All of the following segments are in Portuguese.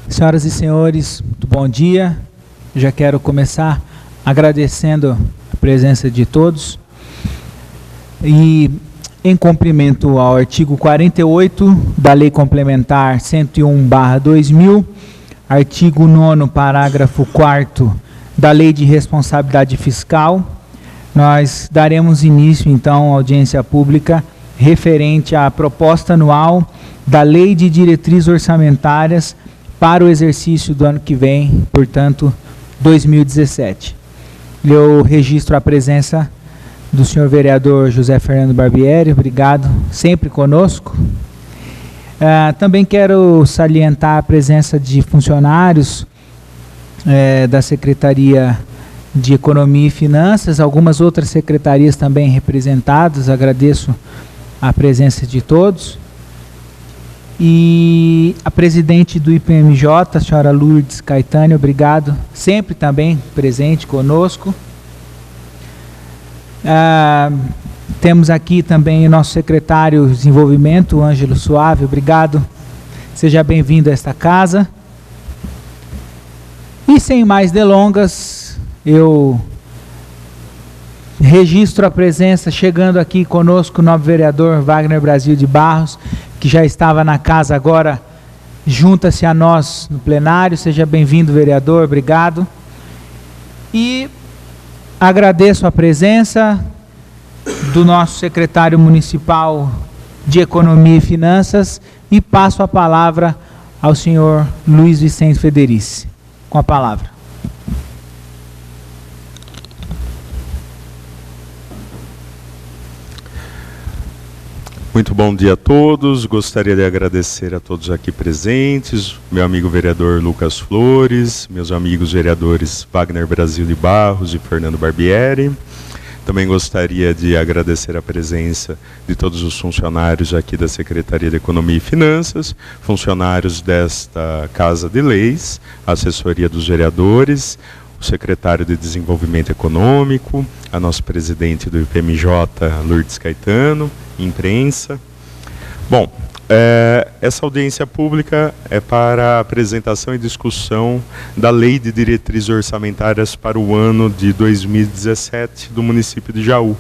Senhoras e senhores, muito bom dia. Já quero começar agradecendo a presença de todos e em cumprimento ao artigo 48 da Lei Complementar 101/2000, artigo 9º, parágrafo 4º da Lei de Responsabilidade Fiscal, nós daremos início então à audiência pública referente à proposta anual da Lei de Diretrizes Orçamentárias para o exercício do ano que vem, portanto, 2017. Eu registro a presença do senhor vereador José Fernando Barbieri, obrigado, sempre conosco. Também quero salientar a presença de funcionários da Secretaria de Economia e Finanças, algumas outras secretarias também representadas, agradeço a presença de todos. E a presidente do IPMJ, a senhora Lourdes Caetano, obrigado, sempre também presente conosco. Temos aqui também o nosso secretário de Desenvolvimento, Ângelo Suave, obrigado, seja bem-vindo a esta casa. E sem mais delongas, eu registro a presença, chegando aqui conosco, o novo vereador Wagner Brasil de Barros, que já estava na casa, agora junta-se a nós no plenário. Seja bem-vindo, vereador, obrigado. E agradeço a presença do nosso secretário municipal de Economia e Finanças e passo a palavra ao senhor Luiz Vicente Federici. Com a palavra. Muito bom dia a todos, gostaria de agradecer a todos aqui presentes, meu amigo vereador Lucas Flores, meus amigos vereadores Wagner Brasil de Barros e Fernando Barbieri. Também gostaria de agradecer a presença de todos os funcionários aqui da Secretaria de Economia e Finanças, funcionários desta Casa de Leis, assessoria dos vereadores, o secretário de Desenvolvimento Econômico, a nossa presidente do IPMJ, Lourdes Caetano, imprensa. Bom, essa audiência pública é para a apresentação e discussão da Lei de Diretrizes Orçamentárias para o ano de 2017 do município de Jaú.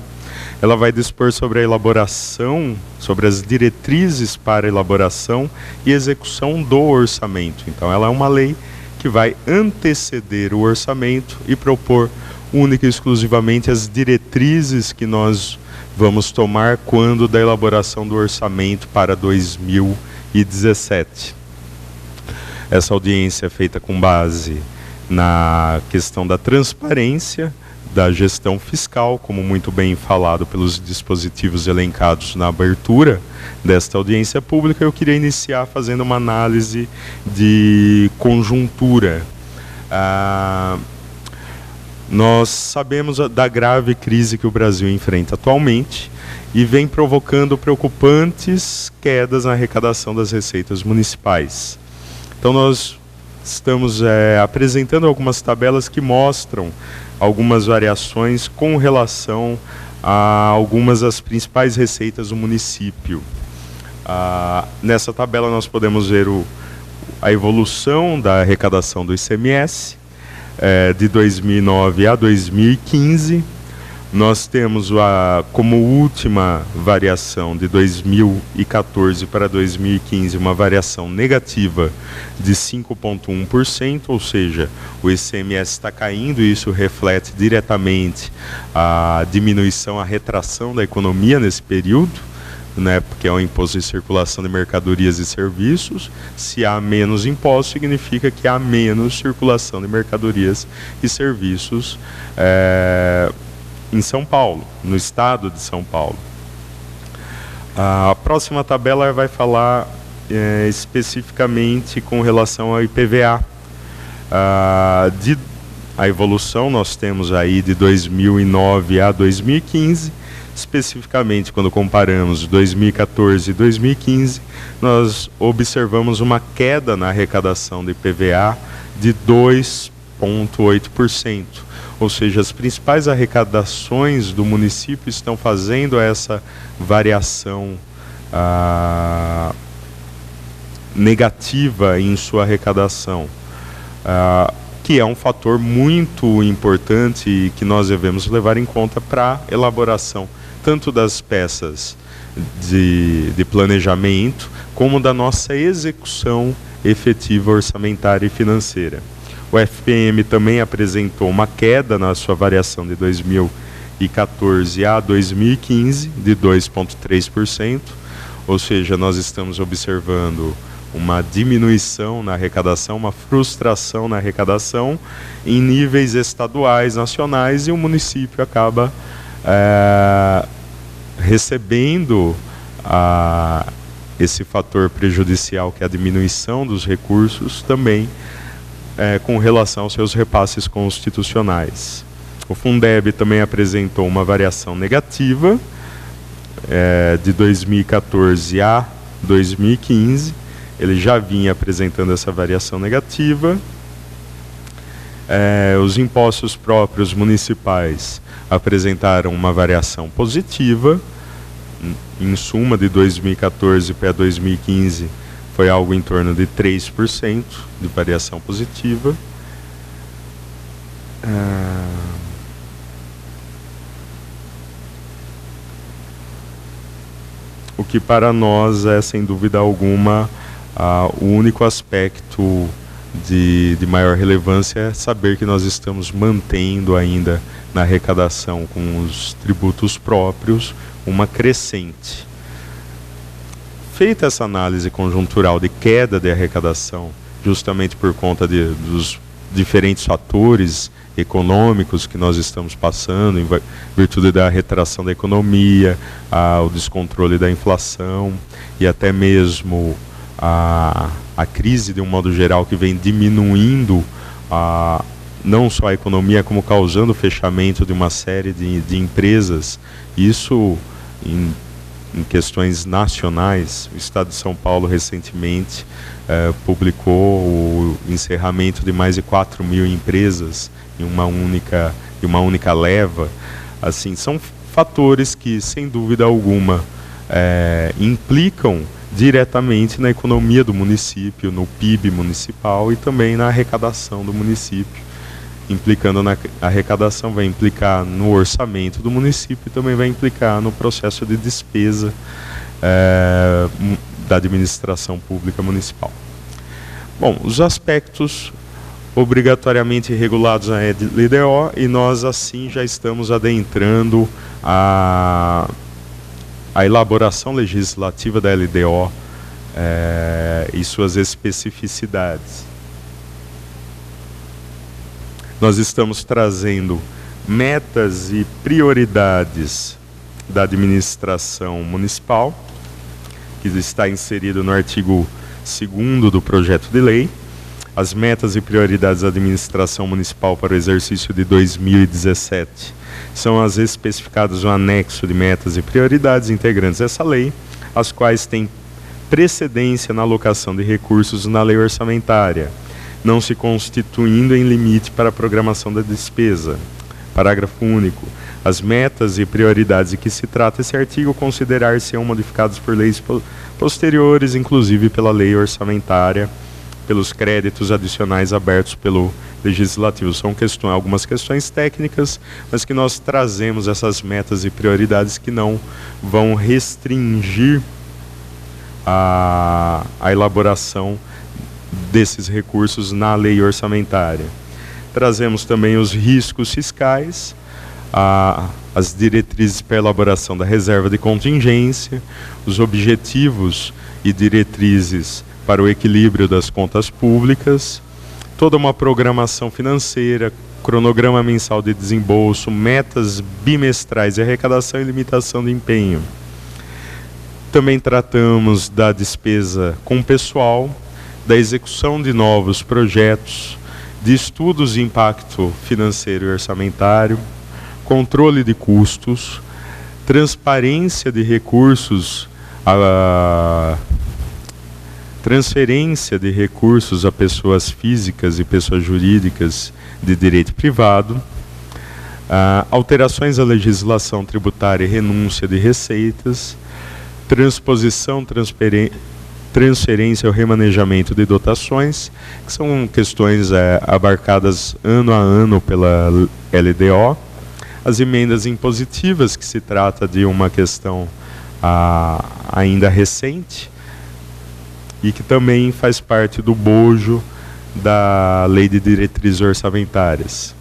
Ela vai dispor sobre a elaboração, sobre as diretrizes para elaboração e execução do orçamento. Então, ela é uma lei que vai anteceder o orçamento e propor única e exclusivamente as diretrizes que nós vamos tomar quando da elaboração do orçamento para 2017. Essa audiência é feita com base na questão da transparência, da gestão fiscal, como muito bem falado pelos dispositivos elencados na abertura desta audiência pública. Eu queria iniciar fazendo uma análise de conjuntura. Nós sabemos da grave crise que o Brasil enfrenta atualmente e vem provocando preocupantes quedas na arrecadação das receitas municipais. Então nós estamos apresentando algumas tabelas que mostram algumas variações com relação a algumas das principais receitas do município. Nessa tabela nós podemos ver a evolução da arrecadação do ICMS de 2009 a 2015. Nós temos como última variação de 2014 para 2015 uma variação negativa de 5,1%, ou seja, o ICMS está caindo e isso reflete diretamente a diminuição, a retração da economia nesse período, né, porque é um imposto de circulação de mercadorias e serviços. Se há menos imposto, significa que há menos circulação de mercadorias e serviços em São Paulo, no estado de São Paulo. A próxima tabela vai falar especificamente com relação ao IPVA. a evolução, nós temos aí de 2009 a 2015, especificamente quando comparamos 2014 e 2015, nós observamos uma queda na arrecadação de IPVA de 2,8%. Ou seja, as principais arrecadações do município estão fazendo essa variação negativa em sua arrecadação, que é um fator muito importante e que nós devemos levar em conta para a elaboração tanto das peças de planejamento como da nossa execução efetiva orçamentária e financeira. O FPM também apresentou uma queda na sua variação de 2014 a 2015 de 2,3%, ou seja, nós estamos observando uma diminuição na arrecadação, uma frustração na arrecadação em níveis estaduais, nacionais, e o município acaba recebendo esse fator prejudicial, que é a diminuição dos recursos, também com relação aos seus repasses constitucionais. O Fundeb também apresentou uma variação negativa de 2014 a 2015. Ele já vinha apresentando essa variação negativa. Os impostos próprios municipais apresentaram uma variação positiva. Em suma, de 2014 para 2015, foi algo em torno de 3% de variação positiva. O que para nós é, sem dúvida alguma, o único aspecto de maior relevância é saber que nós estamos mantendo ainda na arrecadação com os tributos próprios uma crescente. Feita essa análise conjuntural de queda de arrecadação, justamente por conta dos diferentes fatores econômicos que nós estamos passando, em virtude da retração da economia, o descontrole da inflação e até mesmo a crise, de um modo geral, que vem diminuindo não só a economia, como causando o fechamento de uma série de empresas. Isso em questões nacionais. O Estado de São Paulo recentemente publicou o encerramento de mais de 4.000 empresas em uma única leva. Assim, são fatores que, sem dúvida alguma, implicam diretamente na economia do município, no PIB municipal e também na arrecadação do município. Implicando na arrecadação, vai implicar no orçamento do município e também vai implicar no processo de despesa da administração pública municipal. Bom, os aspectos obrigatoriamente regulados na LDO, e nós assim já estamos adentrando a elaboração legislativa da LDO e suas especificidades. Nós estamos trazendo metas e prioridades da administração municipal, que está inserido no artigo 2º do projeto de lei. As metas e prioridades da administração municipal para o exercício de 2017 são as especificadas no anexo de metas e prioridades integrantes dessa lei, as quais têm precedência na alocação de recursos na lei orçamentária, não se constituindo em limite para a programação da despesa. Parágrafo único. As metas e prioridades de que se trata esse artigo considerar-se-ão modificadas por leis posteriores, inclusive pela lei orçamentária, pelos créditos adicionais abertos pelo Legislativo. São algumas questões técnicas, mas que nós trazemos essas metas e prioridades que não vão restringir a elaboração desses recursos na lei orçamentária. Trazemos também os riscos fiscais, as diretrizes para a elaboração da reserva de contingência, os objetivos e diretrizes para o equilíbrio das contas públicas, toda uma programação financeira, cronograma mensal de desembolso, metas bimestrais de arrecadação e limitação de empenho. Também tratamos da despesa com pessoal, da execução de novos projetos de estudos de impacto financeiro e orçamentário, controle de custos, transparência de recursos, transferência de recursos a pessoas físicas e pessoas jurídicas de direito privado, alterações à legislação tributária e renúncia de receitas, transposição, transferência ou remanejamento de dotações, que são questões abarcadas ano a ano pela LDO, as emendas impositivas, que se trata de uma questão ainda recente e que também faz parte do bojo da Lei de Diretrizes Orçamentárias.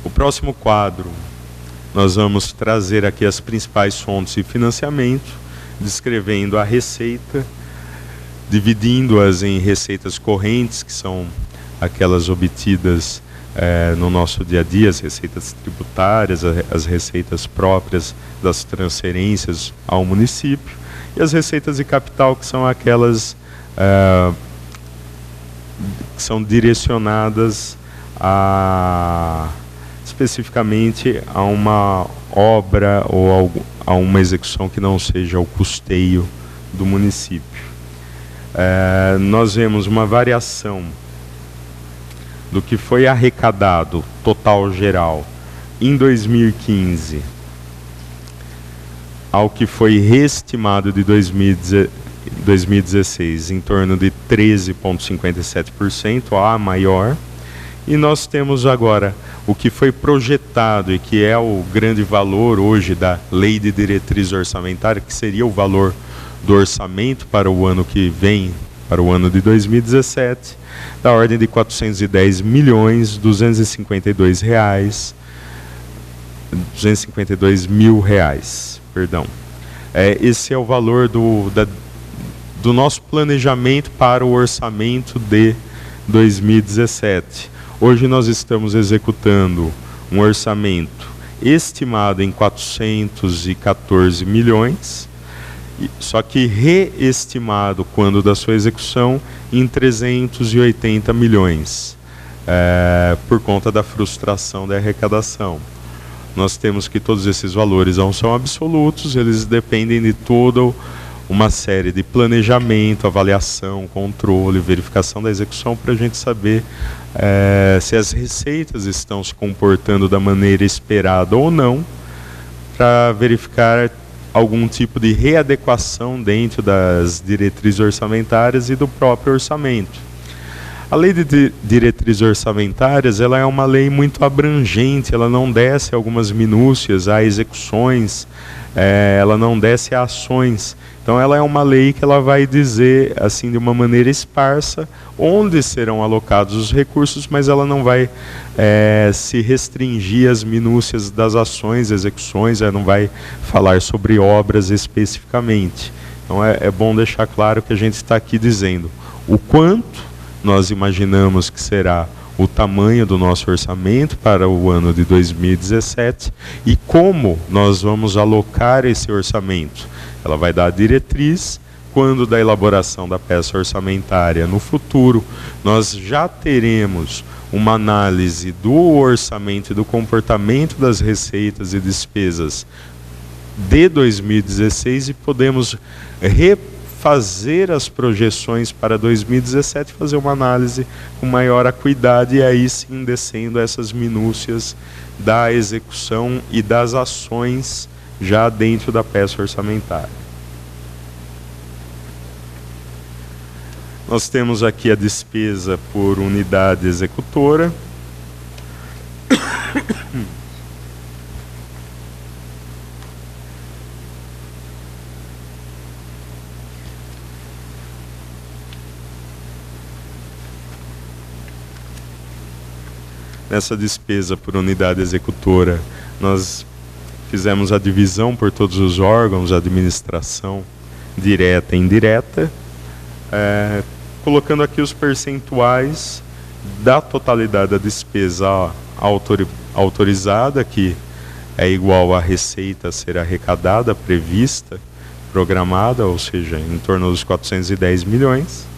O próximo quadro, nós vamos trazer aqui as principais fontes de financiamento, descrevendo a receita, dividindo-as em receitas correntes, que são aquelas obtidas no nosso dia a dia, as receitas tributárias, as receitas próprias das transferências ao município, e as receitas de capital, que são aquelas que são direcionadas especificamente a uma obra ou a uma execução que não seja o custeio do município. Nós vemos uma variação do que foi arrecadado total geral em 2015 ao que foi reestimado de 2016 em torno de 13,57%, a maior. E nós temos agora o que foi projetado e que é o grande valor hoje da Lei de Diretriz Orçamentária, que seria o valor do orçamento para o ano que vem, para o ano de 2017, da ordem de R$ 410.252 mil reais. Perdão. Esse é o valor do nosso planejamento para o orçamento de 2017. Hoje nós estamos executando um orçamento estimado em 414 milhões, só que reestimado, quando da sua execução, em 380 milhões, por conta da frustração da arrecadação. Nós temos que todos esses valores não são absolutos, eles dependem de toda uma série de planejamento, avaliação, controle, verificação da execução, para a gente saber se as receitas estão se comportando da maneira esperada ou não, para verificar algum tipo de readequação dentro das diretrizes orçamentárias e do próprio orçamento. A Lei de Diretrizes Orçamentárias, ela é uma lei muito abrangente, ela não desce algumas minúcias a execuções, ela não desce a ações. Então ela é uma lei que ela vai dizer, assim, de uma maneira esparsa, onde serão alocados os recursos, mas ela não vai se restringir às minúcias das ações, execuções, ela não vai falar sobre obras especificamente. Então é bom deixar claro que a gente está aqui dizendo o quanto nós imaginamos que será o tamanho do nosso orçamento para o ano de 2017 e como nós vamos alocar esse orçamento. Ela vai dar a diretriz. Quando da elaboração da peça orçamentária no futuro, nós já teremos uma análise do orçamento e do comportamento das receitas e despesas de 2016 e podemos refazer as projeções para 2017, fazer uma análise com maior acuidade e aí sim descendo essas minúcias da execução e das ações já dentro da peça orçamentária. Nós temos aqui a despesa por unidade executora. Nessa despesa por unidade executora, nós fizemos a divisão por todos os órgãos, a administração direta e indireta, colocando aqui os percentuais da totalidade da despesa autorizada, que é igual à receita a ser arrecadada, prevista, programada, ou seja, em torno dos 410 milhões.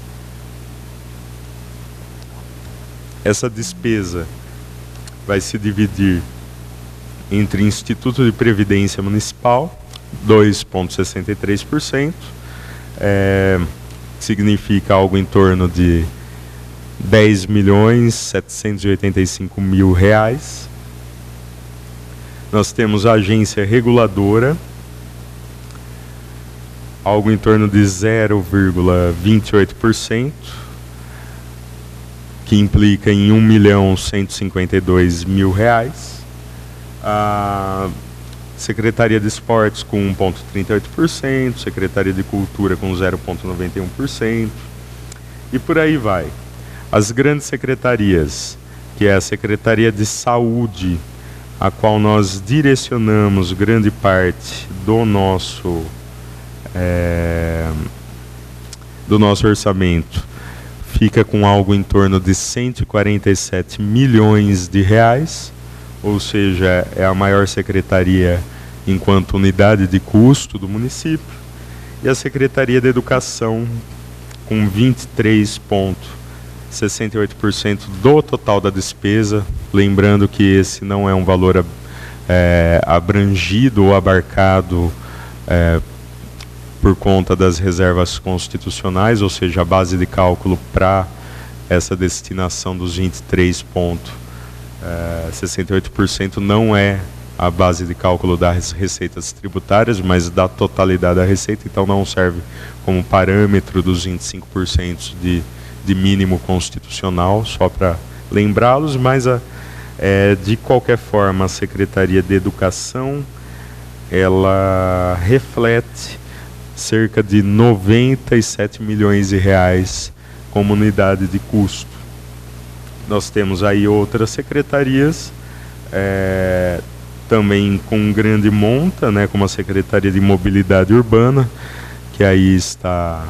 essa despesa vai se dividir entre Instituto de Previdência Municipal, 2,63%, significa algo em torno de R$10.785.000. Nós temos a agência reguladora, algo em torno de 0,28%, que implica em R$1.152.000. A Secretaria de Esportes com 1,38%, Secretaria de Cultura com 0,91%, e por aí vai. As grandes secretarias, que é a Secretaria de Saúde, a qual nós direcionamos grande parte do nosso orçamento, fica com algo em torno de R$147 milhões, ou seja, é a maior secretaria enquanto unidade de custo do município, e a Secretaria de Educação com 23,68% do total da despesa, lembrando que esse não é um valor abrangido ou abarcado por conta das reservas constitucionais, ou seja, a base de cálculo para essa destinação dos 23,68% não é a base de cálculo das receitas tributárias, mas da totalidade da receita, então não serve como parâmetro dos 25% de mínimo constitucional, só para lembrá-los, mas de qualquer forma a Secretaria de Educação, ela reflete cerca de R$97 milhões como unidade de custo. Nós temos aí outras secretarias, também com grande monta, né, como a Secretaria de Mobilidade Urbana, que aí está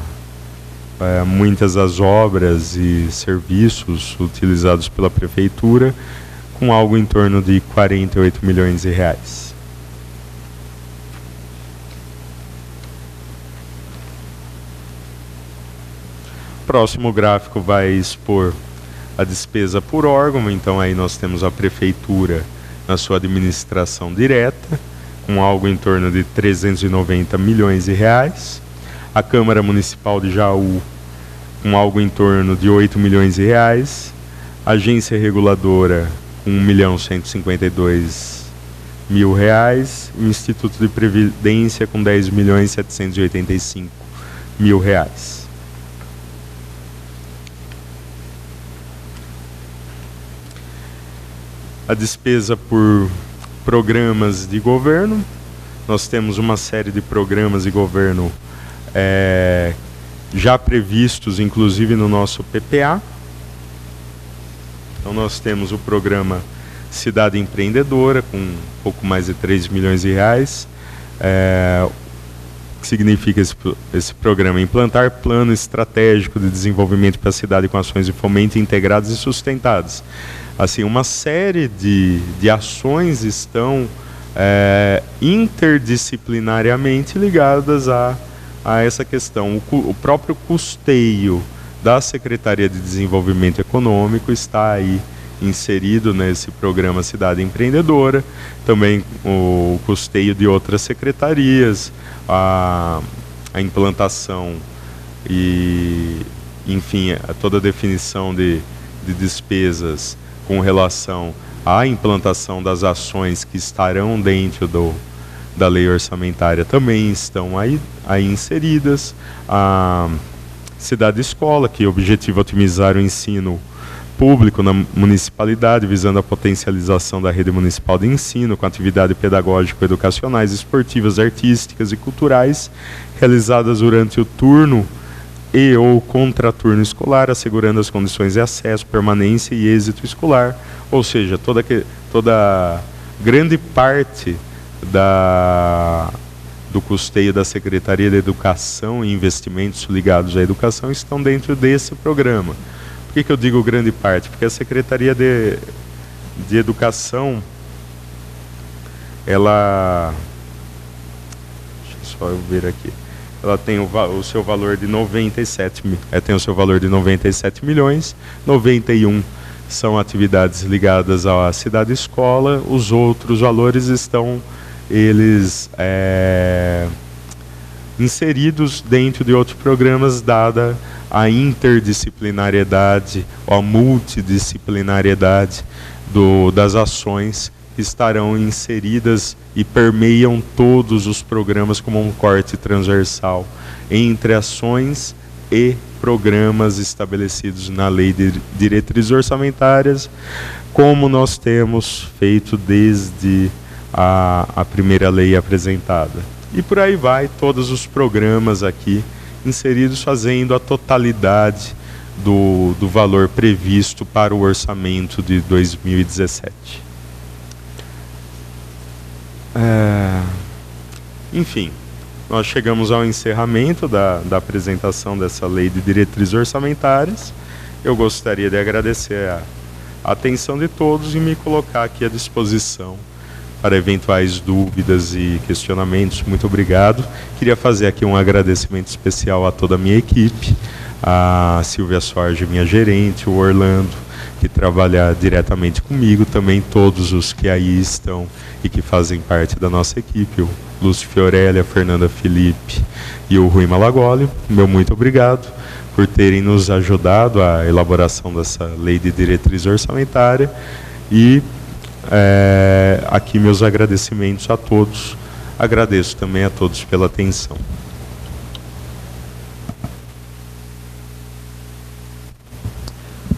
muitas das obras e serviços utilizados pela Prefeitura, com algo em torno de R$48 milhões. O próximo gráfico vai expor a despesa por órgão, então aí nós temos a Prefeitura na sua administração direta, com algo em torno de R$390 milhões, a Câmara Municipal de Jaú com algo em torno de R$8 milhões, a Agência Reguladora com R$1.152.000, o Instituto de Previdência com R$10.785.000. A despesa por programas de governo, nós temos uma série de programas de governo já previstos, inclusive no nosso PPA. Então nós temos o programa Cidade Empreendedora, com um pouco mais de R$3 milhões. O que significa esse programa? Implantar plano estratégico de desenvolvimento para a cidade com ações de fomento integradas e sustentadas. Assim, uma série de ações estão interdisciplinariamente ligadas a essa questão. O próprio custeio da Secretaria de Desenvolvimento Econômico está aí inserido nesse programa Cidade Empreendedora, também o custeio de outras secretarias, a implantação e, enfim, toda a definição de despesas com relação à implantação das ações que estarão dentro da lei orçamentária também estão aí inseridas. A Cidade Escola, que objetiva otimizar o ensino público na municipalidade, visando a potencialização da rede municipal de ensino, com atividades pedagógico-educacionais, esportivas, artísticas e culturais, realizadas durante o turno e ou contraturno escolar, assegurando as condições de acesso, permanência e êxito escolar. Ou seja, toda grande parte do custeio da Secretaria de Educação e investimentos ligados à educação estão dentro desse programa. Por que eu digo grande parte? Porque a Secretaria de Educação, ela... Deixa só eu ver aqui. Ela tem o seu valor de 97 milhões, 91 são atividades ligadas à cidade escola, os outros valores estão inseridos dentro de outros programas, dada a interdisciplinariedade ou a multidisciplinariedade das ações que estarão inseridas e permeiam todos os programas como um corte transversal entre ações e programas estabelecidos na Lei de Diretrizes Orçamentárias, como nós temos feito desde a primeira lei apresentada. E por aí vai, todos os programas aqui inseridos fazendo a totalidade do valor previsto para o orçamento de 2017. Enfim, nós chegamos ao encerramento da apresentação dessa Lei de Diretrizes Orçamentárias. Eu gostaria de agradecer a atenção de todos e me colocar aqui à disposição para eventuais dúvidas e questionamentos. Muito obrigado. Queria fazer aqui um agradecimento especial a toda a minha equipe, a Silvia Sorge, minha gerente, o Orlando, que trabalha diretamente comigo, também todos os que aí estão e que fazem parte da nossa equipe, o Lúcio Fiorelli, a Fernanda Felipe e o Rui Malagoli. Meu muito obrigado por terem nos ajudado à elaboração dessa Lei de Diretriz Orçamentária e aqui meus agradecimentos a todos. Agradeço também a todos pela atenção.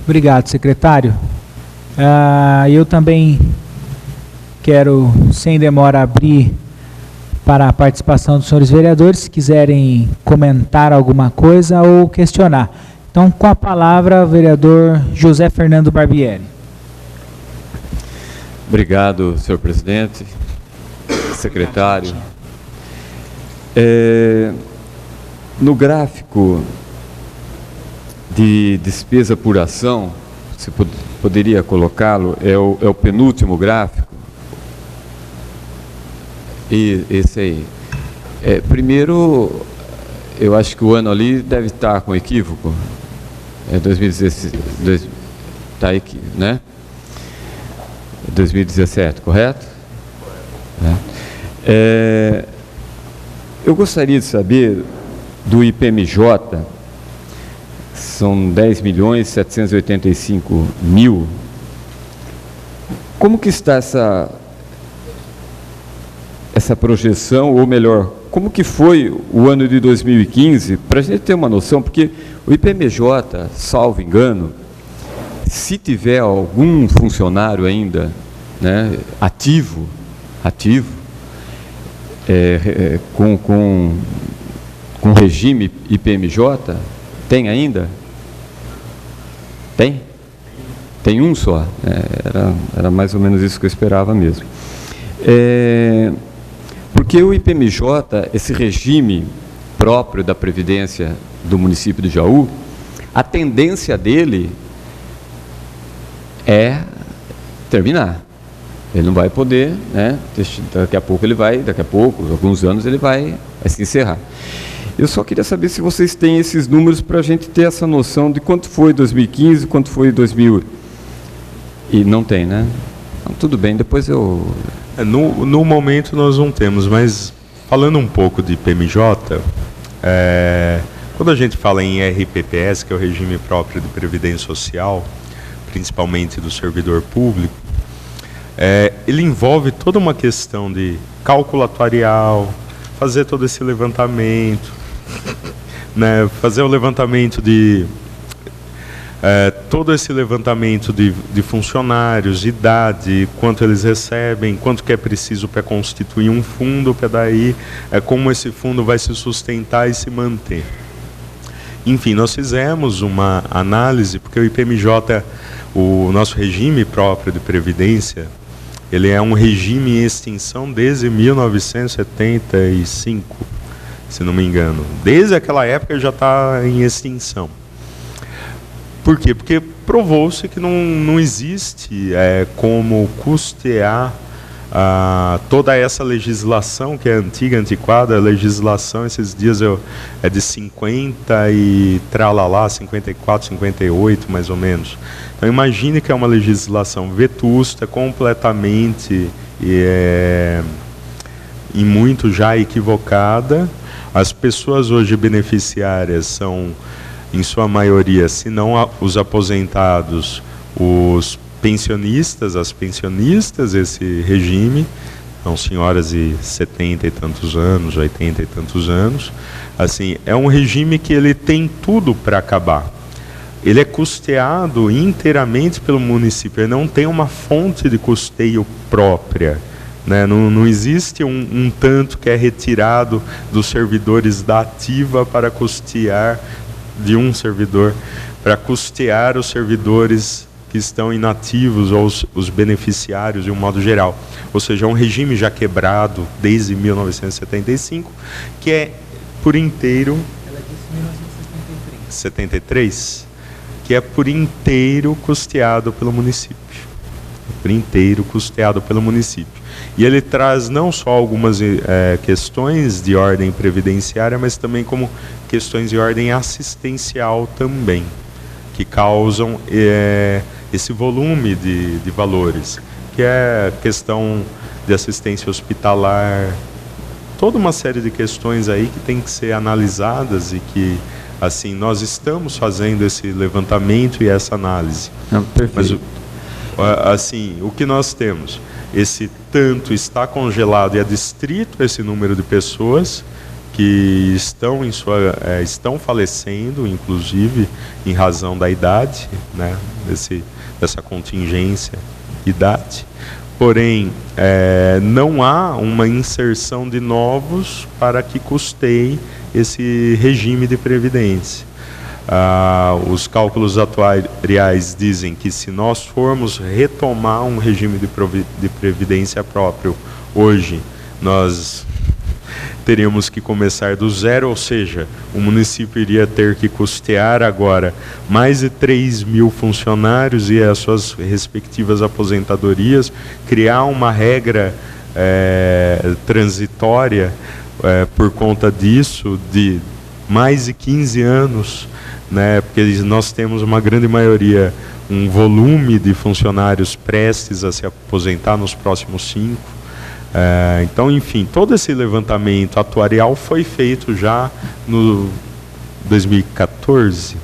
Obrigado, secretário. Eu também quero, sem demora, abrir para a participação dos senhores vereadores, se quiserem comentar alguma coisa ou questionar. Então, com a palavra, o vereador José Fernando Barbieri. Obrigado, senhor presidente, secretário. No gráfico de despesa por ação, você poderia colocá-lo, é o penúltimo gráfico. E esse aí. Primeiro, eu acho que o ano ali deve estar com equívoco. 2016, está aqui, né? 2017, correto? Eu gostaria de saber do IPMJ, são 10.785.000. Como que está essa projeção, ou melhor, como que foi o ano de 2015, para a gente ter uma noção, porque o IPMJ, salvo engano, se tiver algum funcionário ainda, né, ativo, com regime IPMJ, tem ainda? Tem? Tem um só? Era mais ou menos isso que eu esperava mesmo. Porque o IPMJ, esse regime próprio da Previdência do município de Jaú, a tendência dele é terminar. Ele não vai poder, né? Daqui a pouco, alguns anos, ele vai se encerrar. Eu só queria saber se vocês têm esses números para a gente ter essa noção de quanto foi 2015, quanto foi 2000. E não tem, né? Então, tudo bem, depois eu... No momento nós não temos, mas falando um pouco de IPMJ, quando a gente fala em RPPS, que é o regime próprio de Previdência Social, principalmente do servidor público, ele envolve toda uma questão de cálculo atuarial, fazer todo esse levantamento, né, fazer o levantamento todo esse levantamento de funcionários, idade, quanto eles recebem, quanto que é preciso para constituir um fundo, para daí como esse fundo vai se sustentar e se manter. Enfim, nós fizemos uma análise, porque o IPMJ, o nosso regime próprio de previdência, ele é um regime em extinção desde 1975, se não me engano. Desde aquela época já está em extinção. Por quê? Porque provou-se que não existe como custear toda essa legislação que é antiga, antiquada, a legislação esses dias é de 50 e tralalá, 54, 58 mais ou menos. Então imagine que é uma legislação vetusta, completamente e muito já equivocada. As pessoas hoje beneficiárias são, em sua maioria, se não os aposentados, os pensionistas, as pensionistas, esse regime, são senhoras de 70 e tantos anos, 80 e tantos anos. Assim, é um regime que ele tem tudo para acabar. Ele é custeado inteiramente pelo município, ele não tem uma fonte de custeio própria, né? Não existe um tanto que é retirado dos servidores da ativa para custear, de um servidor, para custear os servidores que estão inativos ou os beneficiários de um modo geral. Ou seja, é um regime já quebrado desde 1975, que é por inteiro... Ela disse 1973. Que é por inteiro custeado pelo município. Por inteiro custeado pelo município. E ele traz não só algumas questões de ordem previdenciária, mas também como questões de ordem assistencial também, que causam esse volume de valores, que é questão de assistência hospitalar, toda uma série de questões aí que tem que ser analisadas e que, assim, nós estamos fazendo esse levantamento e essa análise. Perfeito. Mas, assim, o que nós temos? Esse tanto está congelado e é distrito esse número de pessoas que estão falecendo, inclusive em razão da idade, né, dessa contingência idade. Porém, não há uma inserção de novos para que custeie esse regime de previdência. Os cálculos atuariais dizem que se nós formos retomar um regime de previdência próprio hoje, nós teríamos que começar do zero, ou seja, o município iria ter que custear agora mais de 3.000 funcionários e as suas respectivas aposentadorias, criar uma regra transitória por conta disso, de mais de 15 anos, né, porque nós temos uma grande maioria, um volume de funcionários prestes a se aposentar nos próximos 5. Então, enfim, todo esse levantamento atuarial foi feito já no 2014,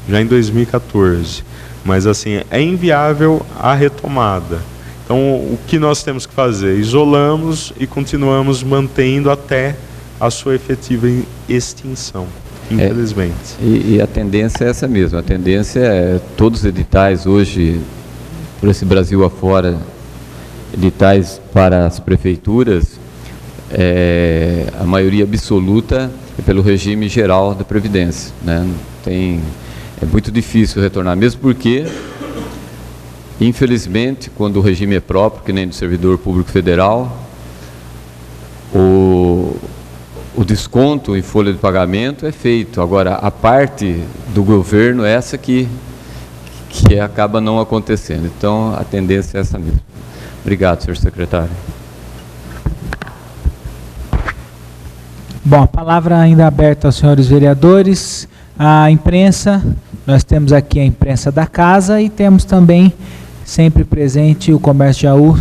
já em 2014, mas assim, é inviável a retomada. Então, o que nós temos que fazer? Isolamos e continuamos mantendo até a sua efetiva extinção, infelizmente. E a tendência é essa mesmo, a tendência é todos os editais hoje, por esse Brasil afora, editais para as prefeituras, a maioria absoluta é pelo regime geral da Previdência, né? É muito difícil retornar, mesmo porque, infelizmente, quando o regime é próprio, que nem do servidor público federal, o desconto em folha de pagamento é feito. Agora, a parte do governo é essa que acaba não acontecendo. Então, a tendência é essa mesmo. Obrigado, senhor secretário. Bom, a palavra ainda aberta aos senhores vereadores. A imprensa, nós temos aqui a imprensa da casa e temos também, sempre presente, o Comércio de Jaú.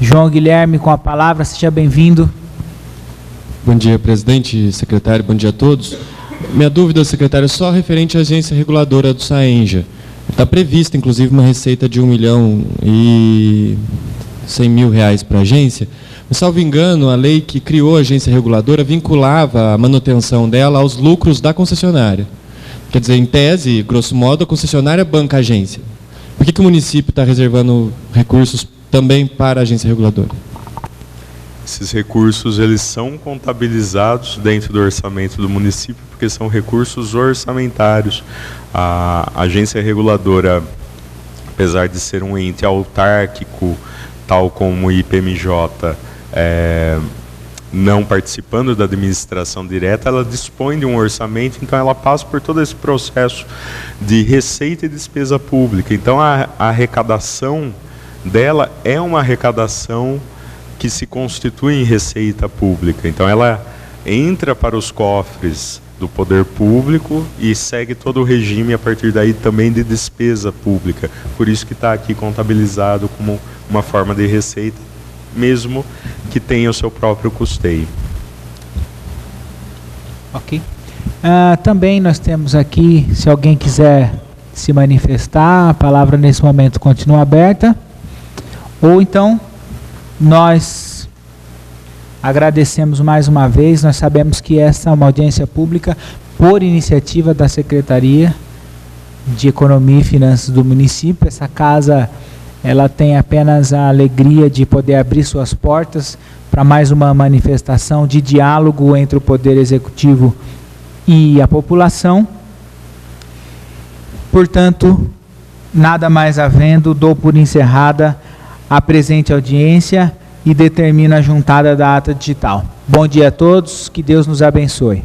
João Guilherme, com a palavra, seja bem-vindo. Bom dia, presidente, secretário, bom dia a todos. Minha dúvida, secretário, é só referente à agência reguladora do SAENJA. Está prevista, inclusive, uma receita de R$1.100.000 para a agência. Mas, salvo engano, a lei que criou a agência reguladora vinculava a manutenção dela aos lucros da concessionária. Quer dizer, em tese, grosso modo, a concessionária banca a agência. Por que o município está reservando recursos também para a agência reguladora? Esses recursos, eles são contabilizados dentro do orçamento do município, porque são recursos orçamentários. A agência reguladora, apesar de ser um ente autárquico, tal como o IPMJ, não participando da administração direta, ela dispõe de um orçamento, então ela passa por todo esse processo de receita e despesa pública. Então a arrecadação dela é uma arrecadação que se constitui em receita pública. Então ela entra para os cofres do poder público e segue todo o regime a partir daí também de despesa pública. Por isso que está aqui contabilizado como uma forma de receita, mesmo que tenha o seu próprio custeio. Ok. Também nós temos aqui, se alguém quiser se manifestar, a palavra nesse momento continua aberta. Ou então, nós agradecemos mais uma vez. Nós sabemos que essa é uma audiência pública por iniciativa da Secretaria de Economia e Finanças do município. Essa casa, ela tem apenas a alegria de poder abrir suas portas para mais uma manifestação de diálogo entre o Poder Executivo e a população. Portanto, nada mais havendo, dou por encerrada a presente audiência e determino a juntada da ata digital. Bom dia a todos, que Deus nos abençoe.